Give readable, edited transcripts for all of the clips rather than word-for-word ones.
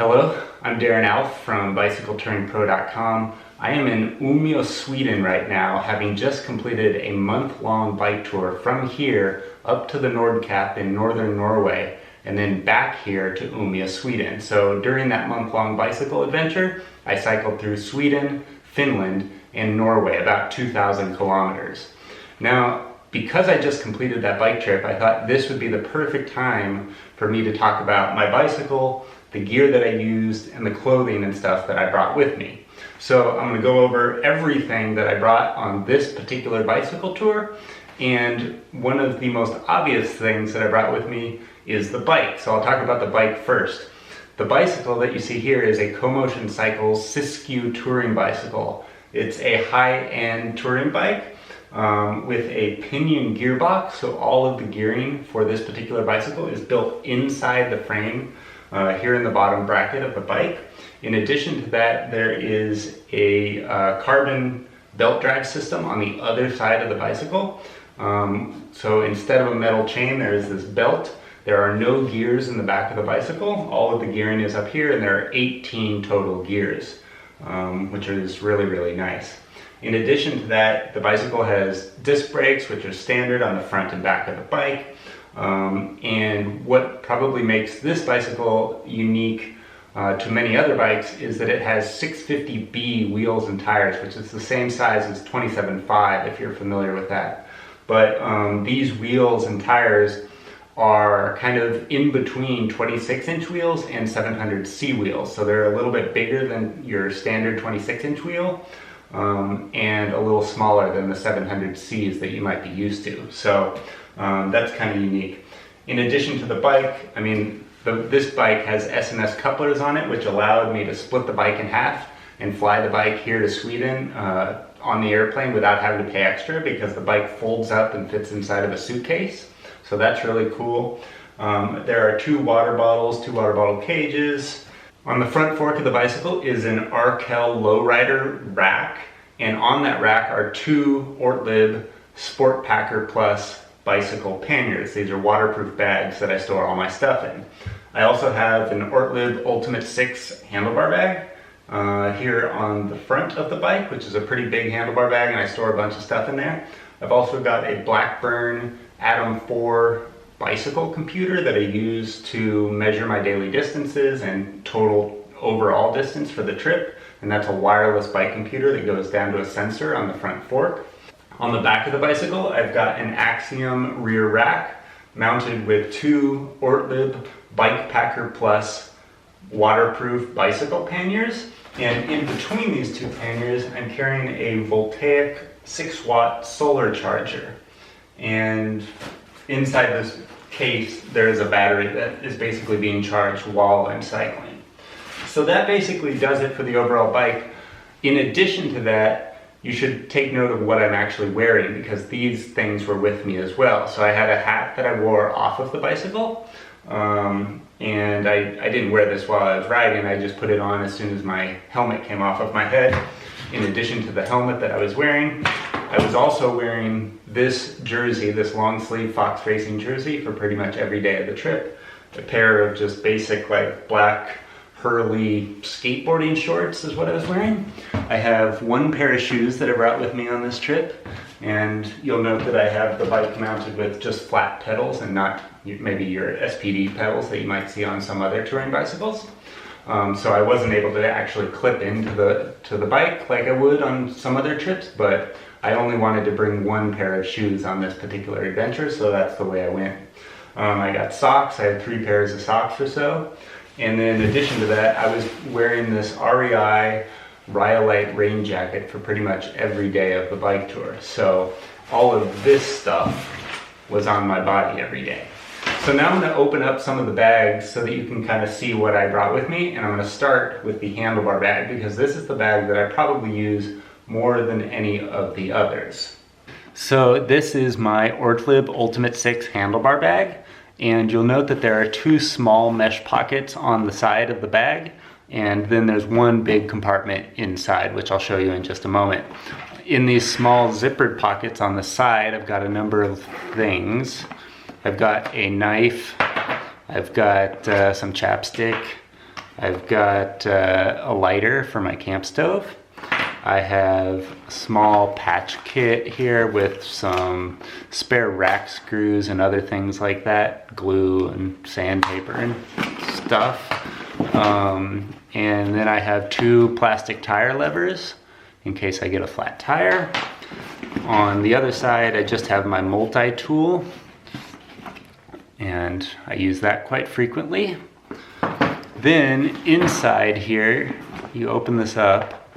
Hello, I'm Darren Alf from BicycleTouringPro.com. I am in Umeå, Sweden right now, having just completed a month-long bike tour from here up to the Nordkap in northern Norway, and then back here to Umeå, Sweden. So during that month-long bicycle adventure, I cycled through Sweden, Finland, and Norway, about 2,000 kilometers. Now, because I just completed that bike trip, I thought this would be the perfect time for me to talk about my bicycle, the gear that I used, and the clothing and stuff that I brought with me. So I'm going to go over everything that I brought on this particular bicycle tour, and one of the most obvious things that I brought with me is the bike. So I'll talk about the bike first. The bicycle that you see here is a CoMotion Cycles Siskiyou touring bicycle. It's a high-end touring bike with a pinion gearbox, so all of the gearing for this particular bicycle is built inside the frame here in the bottom bracket of the bike. In addition to that, there is a carbon belt drive system on the other side of the bicycle. So instead of a metal chain, there is this belt. There are no gears in the back of the bicycle. All of the gearing is up here, and there are 18 total gears, which is really, really nice. In addition to that, the bicycle has disc brakes, which are standard on the front and back of the bike. And what probably makes this bicycle unique to many other bikes is that it has 650B wheels and tires, which is the same size as 27.5 if you're familiar with that. But these wheels and tires are kind of in between 26-inch wheels and 700C wheels. So they're a little bit bigger than your standard 26-inch wheel and a little smaller than the 700Cs that you might be used to. So that's kind of unique. In addition to the bike, this bike has S&S couplers on it, which allowed me to split the bike in half and fly the bike here to Sweden on the airplane without having to pay extra, because the bike folds up and fits inside of a suitcase. So that's really cool. There are two water bottle cages. On the front fork of the bicycle is an Arkel lowrider rack, and on that rack are two Ortlib Sport Packer Plus bicycle panniers. These are waterproof bags that I store all my stuff in. I also have an Ortlib Ultimate 6 handlebar bag here on the front of the bike, which is a pretty big handlebar bag, and I store a bunch of stuff in there. I've also got a Blackburn Atom 4 bicycle computer that I use to measure my daily distances and total overall distance for the trip, and that's a wireless bike computer that goes down to a sensor on the front fork. On the back of the bicycle, I've got an Axiom rear rack mounted with two Ortlib Bike Packer Plus waterproof bicycle panniers, and in between these two panniers, I'm carrying a Voltaic 6-watt solar charger. And inside this case, there is a battery that is basically being charged while I'm cycling. So that basically does it for the overall bike. In addition to that, you should take note of what I'm actually wearing, because these things were with me as well. So I had a hat that I wore off of the bicycle, and I didn't wear this while I was riding. I just put it on as soon as my helmet came off of my head. In addition to the helmet that I was wearing, I was also wearing this jersey, this long sleeve Fox Racing jersey, for pretty much every day of the trip. A pair of just basic black Hurley skateboarding shorts is what I was wearing. I have one pair of shoes that I brought with me on this trip, and you'll note that I have the bike mounted with just flat pedals and not maybe your SPD pedals that you might see on some other touring bicycles. So I wasn't able to actually clip into the bike like I would on some other trips, but I only wanted to bring one pair of shoes on this particular adventure, so that's the way I went. I got socks. I had 3 pairs of socks or so. And then in addition to that, I was wearing this REI Rhyolite rain jacket for pretty much every day of the bike tour. So all of this stuff was on my body every day. So now I'm going to open up some of the bags so that you can kind of see what I brought with me. And I'm going to start with the handlebar bag, because this is the bag that I probably use more than any of the others. So this is my Ortlib Ultimate 6 handlebar bag. And you'll note that there are 2 small mesh pockets on the side of the bag, and then there's one big compartment inside, which I'll show you in just a moment. In these small zippered pockets on the side, I've got a number of things. I've got a knife, I've got some chapstick, I've got a lighter for my camp stove. I have a small patch kit here with some spare rack screws and other things like that, glue and sandpaper and stuff. And then I have 2 plastic tire levers in case I get a flat tire. On the other side, I just have my multi-tool, and I use that quite frequently. Then inside here, you open this up,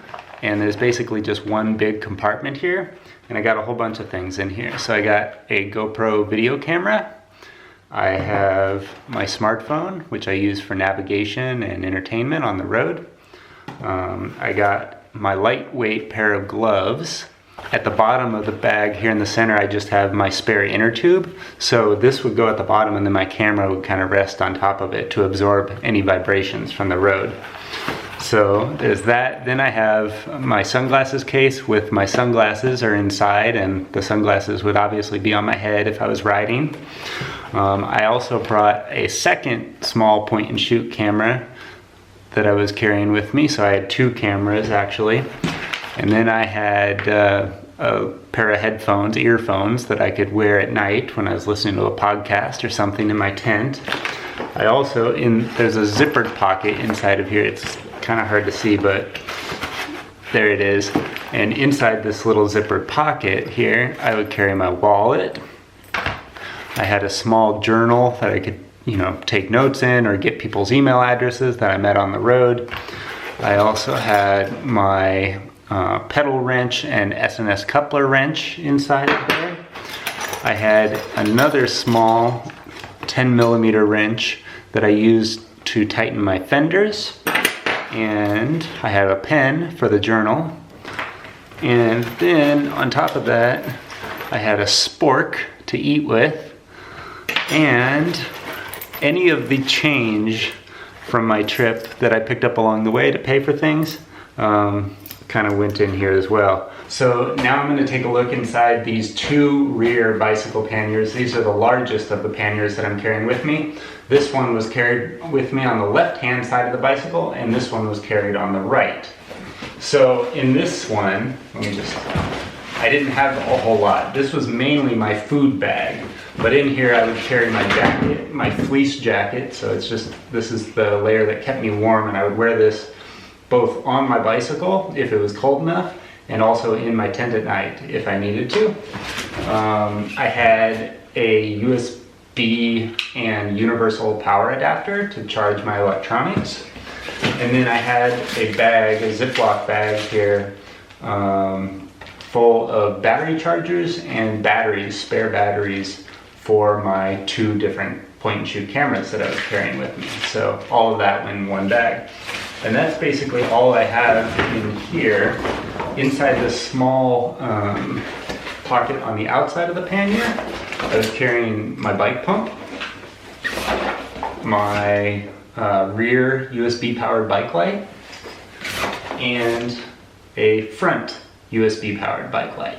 and there's basically just one big compartment here, and I got a whole bunch of things in here. So I got a GoPro video camera. I have my smartphone, which I use for navigation and entertainment on the road. I got my lightweight pair of gloves. At the bottom of the bag here in the center, I just have my spare inner tube. So this would go at the bottom, and then my camera would kind of rest on top of it to absorb any vibrations from the road. So there's that. Then I have my sunglasses case with my sunglasses are inside, and the sunglasses would obviously be on my head if I was riding. I also brought a second small point and shoot camera that I was carrying with me. So I had 2 cameras actually. And then I had a pair of headphones, earphones that I could wear at night when I was listening to a podcast or something in my tent. I also, there's a zippered pocket inside of here. It's kind of hard to see, but there it is. And inside this little zippered pocket here, I would carry my wallet. I had a small journal that I could, take notes in or get people's email addresses that I met on the road. I also had my pedal wrench and S&S coupler wrench inside of there. I had another small 10mm wrench that I used to tighten my fenders, and I have a pen for the journal, and then on top of that I had a spork to eat with, and any of the change from my trip that I picked up along the way to pay for things kind of went in here as well. So now I'm going to take a look inside these 2 rear bicycle panniers. These are the largest of the panniers that I'm carrying with me. This one was carried with me on the left-hand side of the bicycle, and this one was carried on the right. So in this one, I didn't have a whole lot. This was mainly my food bag, but in here I would carry my jacket, my fleece jacket. So this is the layer that kept me warm, and I would wear this both on my bicycle if it was cold enough, and also in my tent at night if I needed to. I had a USB and universal power adapter to charge my electronics. And then I had a bag, a Ziploc bag here, full of battery chargers and batteries, spare batteries for my 2 different point and shoot cameras that I was carrying with me. So all of that in one bag. And that's basically all I have in here. Inside this small pocket on the outside of the pannier, I was carrying my bike pump, my rear USB powered bike light, and a front USB powered bike light.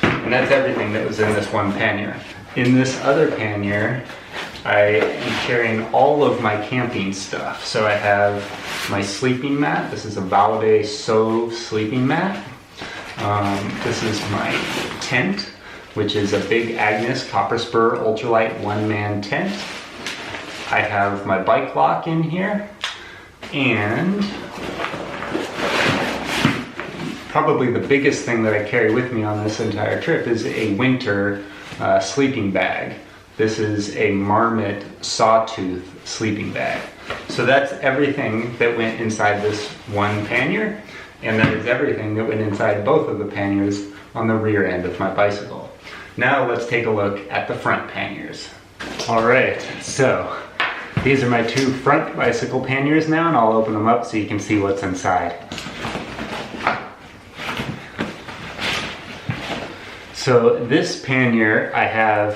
And that's everything that was in this one pannier. In this other pannier, I am carrying all of my camping stuff. So I have my sleeping mat. This is a Valade Sove sleeping mat. This is my tent, which is a big Agnes copper spur ultralight one-man tent. I have my bike lock in here, and probably the biggest thing that I carry with me on this entire trip is a winter sleeping bag. This is a Marmot Sawtooth sleeping bag. So that's everything that went inside this one pannier, and that is everything that went inside both of the panniers on the rear end of my bicycle. Now let's take a look at the front panniers. All right, so these are my 2 front bicycle panniers now, and I'll open them up so you can see what's inside. So this pannier, I have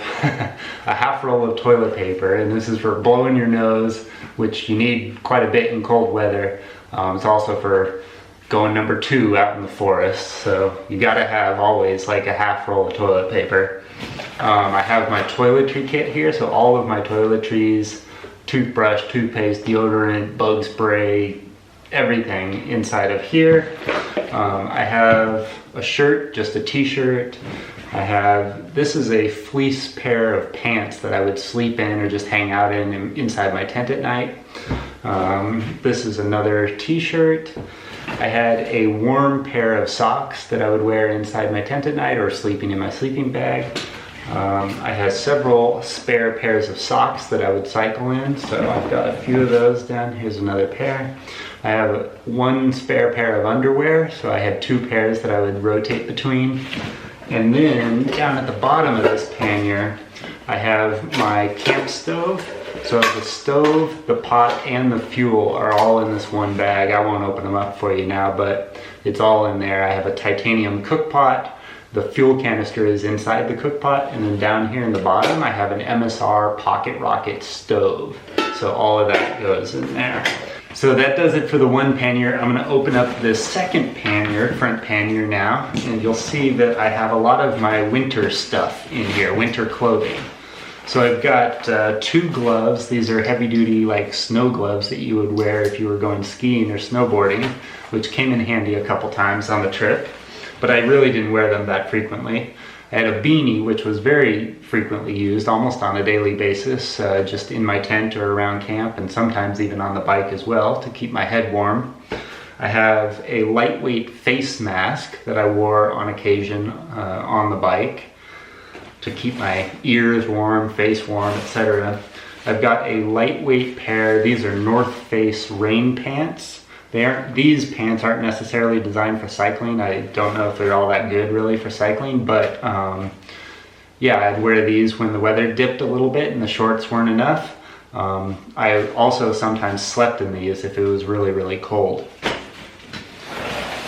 a half roll of toilet paper, and this is for blowing your nose, which you need quite a bit in cold weather. It's also for going number 2 out in the forest, so you gotta have always like a half roll of toilet paper. I have my toiletry kit here, so all of my toiletries, toothbrush, toothpaste, deodorant, bug spray, everything inside of here. I have a shirt, just a t-shirt. This is a fleece pair of pants that I would sleep in or just hang out in inside my tent at night. This is another t-shirt. I had a warm pair of socks that I would wear inside my tent at night or sleeping in my sleeping bag. I have several spare pairs of socks that I would cycle in, so I've got a few of those down. Here's another pair. I have one spare pair of underwear, so I had 2 pairs that I would rotate between. And then down at the bottom of this pannier, I have my camp stove. So the stove, the pot, and the fuel are all in this one bag. I won't open them up for you now, but it's all in there. I have a titanium cook pot. The fuel canister is inside the cook pot, and then down here in the bottom, I have an MSR pocket rocket stove. So all of that goes in there. So that does it for the one pannier. I'm gonna open up this second pannier, front pannier now, and you'll see that I have a lot of my winter stuff in here, winter clothing. So I've got 2 gloves. These are heavy duty like snow gloves that you would wear if you were going skiing or snowboarding, which came in handy a couple times on the trip, but I really didn't wear them that frequently. I had a beanie, which was very frequently used, almost on a daily basis, just in my tent or around camp, and sometimes even on the bike as well, to keep my head warm. I have a lightweight face mask that I wore on occasion on the bike to keep my ears warm, face warm, etc. I've got a lightweight pair. These are North Face rain pants. These pants aren't necessarily designed for cycling. I don't know if they're all that good really for cycling, but yeah, I'd wear these when the weather dipped a little bit and the shorts weren't enough. I also sometimes slept in these if it was really, really cold.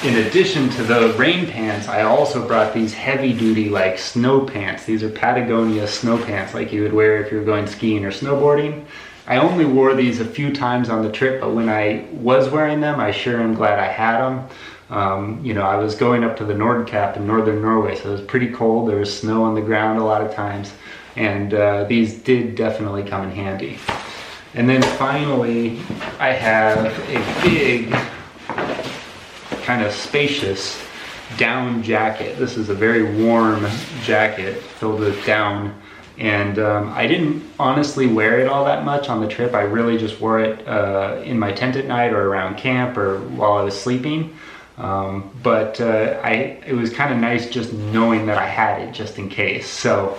In addition to the rain pants, I also brought these heavy duty like snow pants. These are Patagonia snow pants like you would wear if you're going skiing or snowboarding. I only wore these a few times on the trip, but when I was wearing them, I sure am glad I had them. You know, I was going up to the Nordkap in northern Norway, so it was pretty cold. There was snow on the ground a lot of times, and these did definitely come in handy. And then finally, I have a big, kind of spacious down jacket. This is a very warm jacket filled with down. And I didn't honestly wear it all that much on the trip. I really just wore it in my tent at night or around camp or while I was sleeping. But it was kind of nice just knowing that I had it just in case. So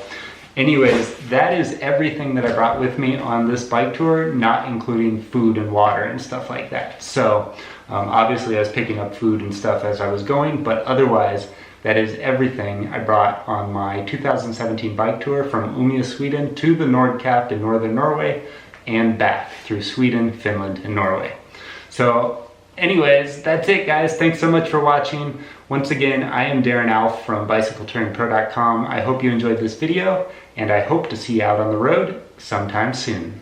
anyways, that is everything that I brought with me on this bike tour, not including food and water and stuff like that. So obviously I was picking up food and stuff as I was going, but otherwise, that is everything I brought on my 2017 bike tour from Umeå, Sweden to the Nordkap in northern Norway and back through Sweden, Finland, and Norway. So anyways, that's it guys. Thanks so much for watching. Once again, I am Darren Alf from BicycleTouringPro.com. I hope you enjoyed this video, and I hope to see you out on the road sometime soon.